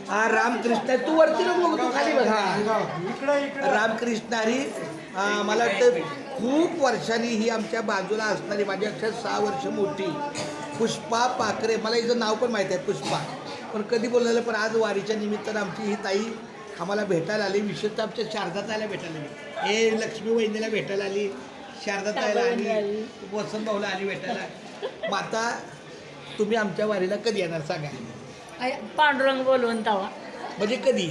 हा रामकृष्ण तू वरती नको बघू, तू खाली बघा. रामकृष्ण हरी. मला वाटतं खूप वर्षांनी ही आमच्या बाजूला असणारी माझ्यापेक्षा 6 वर्ष मोठी पुष्पा पाखरे, मला हिचं नाव पण माहीत आहे पुष्पा, पण कधी बोललेलं, पण आज वारीच्या निमित्तानं आमची ही ताई आम्हाला भेटायला आली. विशेषतः आमच्या शारदा ताईला भेटायला आली, हे लक्ष्मी वहिनीला भेटायला आली, शारदा ताईला आली, वसंत भाऊला आली भेटायला. माता तुम्ही आमच्या वारीला कधी येणार सांगा. पांडुरंग बोलवून तवा, म्हणजे कधी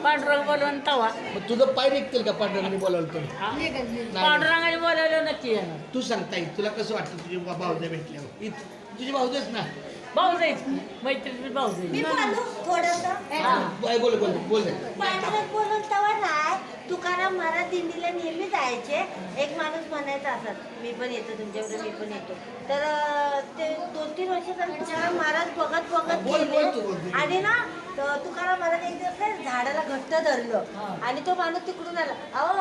पांडुरंग बोलवून तवा. मग तुझं पाय निघतील का पांडुरंगाने बोलावलं तर? पांडुरंगाने बोलावलं नक्की येणार. तू सांगता येईल तुला कसं वाटतं तुझी भाऊजा भेटल्यावर? तुझी भाऊजाच ना? भाऊ जायचं मैत्रिणी भाऊ मी जायचं. बोलू थोडंसं. बोल बोल बोल. पांडुरंग बोलून तेव्हा नाही, तुकाराम महाराज दिंडीला नेहमी जायचे. एक माणूस म्हणायचा असत, मी पण येतो तुमच्याकडे, मी पण येतो. तर ते 2-3 वर्षाच्या महाराज बघत बघत गेले आणि ना तुकाराम महाराज एक दिवस काय झाडाला घट्ट धरलं आणि तो माणूस तिकडून आला. अहो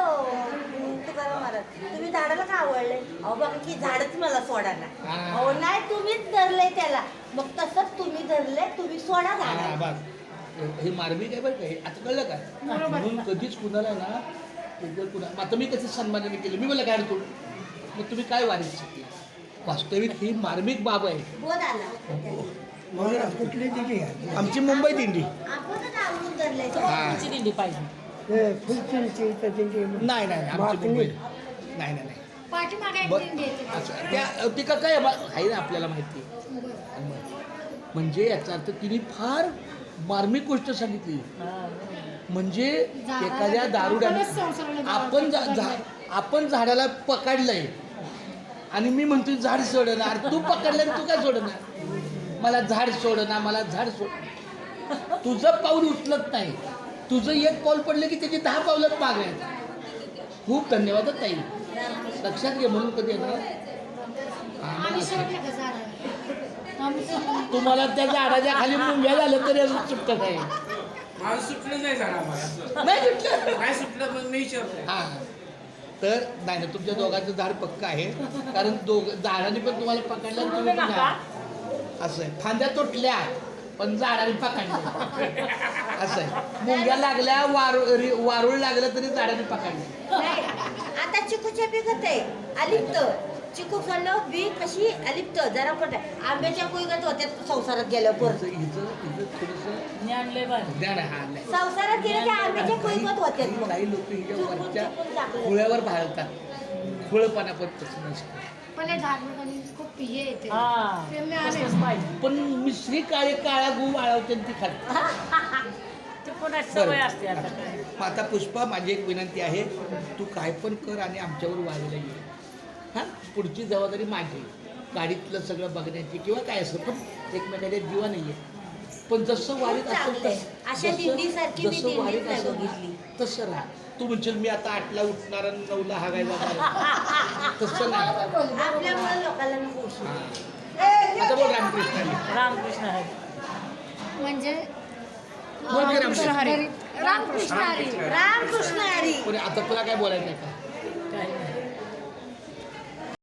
तुकाराम महाराज तुम्ही झाडाला का आवडले? अहो बघा की झाडच मला सोडा ना. अहो नाही तुम्हीच धरले त्याला. मग तसंच तुम्ही धरले, तुम्ही सोडा झाडाला. हे मार्मिक आहे बरं का, हे आता कळलं का? म्हणून कधीच कुणाला ना आता मी कसं सन्मानाने केलं, मी बोला काय तू मग तुम्ही काय वारीत शिकले? वास्तविक ही मार्मिक बाब आहे. बोध आला कुठली दिली आमची मुंबई दिंडी. आपणच आवडून धरले. तुमची दिंडी पाहिजे. फुलचंदची तर दिली नाही नाही आमची मुंबई नाही नाही त्या ती का काय आहे ना आपल्याला माहिती. म्हणजे याचा अर्थ तिने फार मार्मिक गोष्ट सांगितली. म्हणजे एखाद्या दारुड्याने आपण झाडाला पकडलंय आणि मी म्हणतोय झाड सोडणार, तू पकडलं तू काय सोडणार? मला झाड सोडणार, मला झाड सोड. तुझं पाऊल उचलत नाही, तुझं एक पाऊल पडलं की त्याची 10 पावलं मागे आहेत. खूप धन्यवाद ताई, लक्षात घे. म्हणून कधी येणार तुम्हाला त्या झाडाच्या खाली मुंग्या झालं तरी अजून सुटत नाही. मला सुटलं नाही झाडा, नाही सुटलं, नाही सुटलं पण मी विचारतो. हा तर नाही ना, तुमच्या दोघांचं झाड पक्क आहे, कारण झाडाने पण तुम्हाला पकडलं आणि तुम्ही पण असं आहे. फांद्या तुटल्या पण झाडाने पकडल्या असं आहे. मुंग्या लागल्या, वारुळ लागलं तरी झाडाने पकडलं. आता चिकूच्या बिगत आहे अलिप्त. चिकू खाल्लं बी कशी अलिप्त जरा पण आंब्याच्या कुईगत होत्या संसारात गेल्या परत. हिचं थोडंसं ज्ञान लय भारी. ज्ञान आहे, हा नाही. संसारात गेल्या त्या आंब्याच्या कुईगत होत्या. काही लोक हिच्या वरच्या खुळ्यावर भाळतात. खुळपणा पण तसं नसतं. हा, तसंच पाहिजे. पण मिश्री काळा गू वाळवते ती खाते. ते पुन्हा सवय असते आता काय. माता पुष्पा, माझी एक विनंती आहे, तू काय पण कर आणि आमच्यावर वारीला ये. हां, पुढची जबाबदारी माझी, गाडीतलं सगळं बघण्याची किंवा काय असं, पण एकमेकाच्या जीवा नाही आहे. पण जसं वारीत असेल अशा दिंडीसारखी मी जसं दिंडीच वारीत नाही असेल बघितली. तसं राहा. तू म्हणशील मी आता 8ला उठणार आणि 9ला हागायला जाणार, तसं नाही. आपल्यामुळे लोकांना नको उशीर. आता बोल रामकृष्ण. रामकृष्ण हरी. म्हणजे बोल की रामकृष्ण. रामकृष्ण हरी. रामकृष्ण हरी. आता तुला काय बोलायचं आहे का?